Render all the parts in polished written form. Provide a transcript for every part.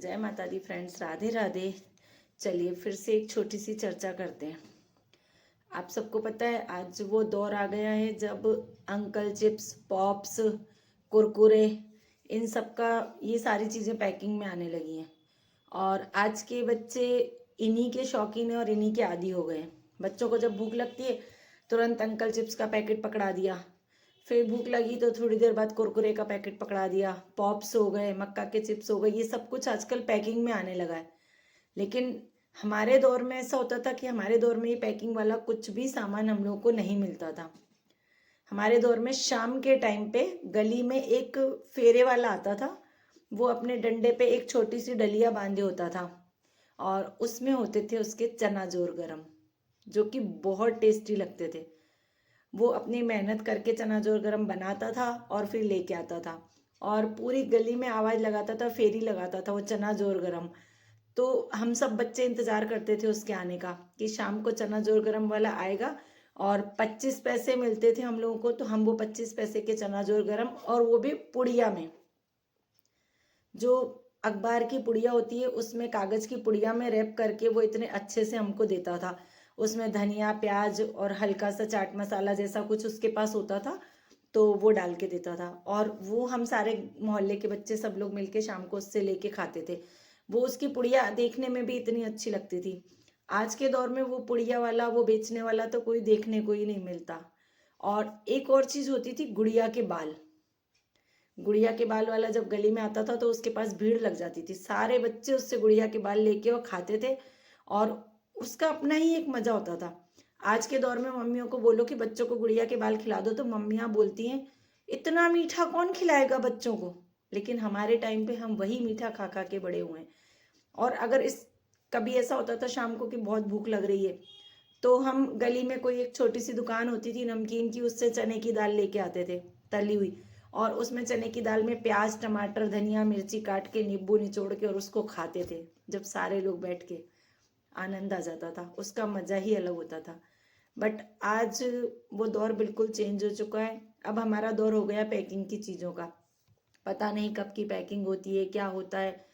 जय माता दी फ्रेंड्स, राधे राधे। चलिए फिर से एक छोटी सी चर्चा करते हैं। आप सबको पता है आज वो दौर आ गया है जब अंकल चिप्स, पॉप्स, कुरकुरे, इन सब का ये सारी चीज़ें पैकिंग में आने लगी हैं और आज के बच्चे इन्हीं के शौकीन हैं और इन्हीं के आदी हो गए हैं। बच्चों को जब भूख लगती है तुरंत अंकल चिप्स का पैकेट पकड़ा दिया, फिर भूख लगी तो थोड़ी देर बाद कुरकुरे का पैकेट पकड़ा दिया, पॉप्स हो गए, मक्का के चिप्स हो गए, ये सब कुछ आजकल पैकिंग में आने लगा है। लेकिन हमारे दौर में ऐसा होता था कि हमारे दौर में ये पैकिंग वाला कुछ भी सामान हम लोगों को नहीं मिलता था। हमारे दौर में शाम के टाइम पे गली में एक फेरे वाला आता था, वो अपने डंडे पे एक छोटी सी डलिया बांधे होता था और उसमें होते थे उसके चना जोर गरम, जो कि बहुत टेस्टी लगते थे। वो अपनी मेहनत करके चना जोर गरम बनाता था और फिर लेके आता था और पूरी गली में आवाज़ लगाता था, फेरी लगाता था वो चना जोर गरम। तो हम सब बच्चे इंतज़ार करते थे उसके आने का कि शाम को चना जोर गरम वाला आएगा और 25 पैसे मिलते थे हम लोगों को, तो हम वो 25 पैसे के चना जोर गरम, और वो भी पुड़िया में, जो अखबार की पुड़िया होती है उसमें कागज़ की पुड़िया में रैप करके वो इतने अच्छे से हमको देता था। उसमें धनिया, प्याज और हल्का सा चाट मसाला जैसा कुछ उसके पास होता था, तो वो डाल के देता था और वो हम सारे मोहल्ले के बच्चे सब लोग मिलके शाम को उससे लेके खाते थे। वो उसकी पुड़िया देखने में भी इतनी अच्छी लगती थी। आज के दौर में वो पुड़िया वाला, वो बेचने वाला तो कोई देखने को ही नहीं मिलता। और एक और चीज़ होती थी, गुड़िया के बाल। गुड़िया के बाल वाला जब गली में आता था तो उसके पास भीड़ लग जाती थी, सारे बच्चे उससे गुड़िया के बाल लेके वो खाते थे और उसका अपना ही एक मजा होता था। आज के दौर में मम्मियों को बोलो कि बच्चों को गुड़िया के बाल खिला दो तो मम्मियाँ बोलती हैं इतना मीठा कौन खिलाएगा बच्चों को। लेकिन हमारे टाइम पे हम वही मीठा खा खा के बड़े हुए हैं। और अगर इस कभी ऐसा होता था शाम को कि बहुत भूख लग रही है तो हम गली में कोई एक छोटी सी दुकान होती थी नमकीन की, उससे चने की दाल लेके आते थे तली हुई, और उसमें चने की दाल में प्याज, टमाटर, धनिया, मिर्ची काट के, नींबू निचोड़ के और उसको खाते थे। जब सारे लोग बैठ के, आनंद आ जाता था, उसका मज़ा ही अलग होता था। बट आज वो दौर बिल्कुल चेंज हो चुका है। अब हमारा दौर हो गया पैकिंग की चीज़ों का। पता नहीं कब की पैकिंग होती है, क्या होता है,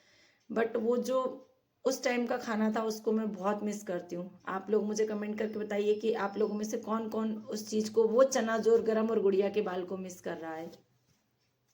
बट वो जो उस टाइम का खाना था उसको मैं बहुत मिस करती हूँ। आप लोग मुझे कमेंट करके बताइए कि आप लोगों में से कौन कौन उस चीज़ को, वो चना जोर गरम और गुड़िया के बाल को मिस कर रहा है।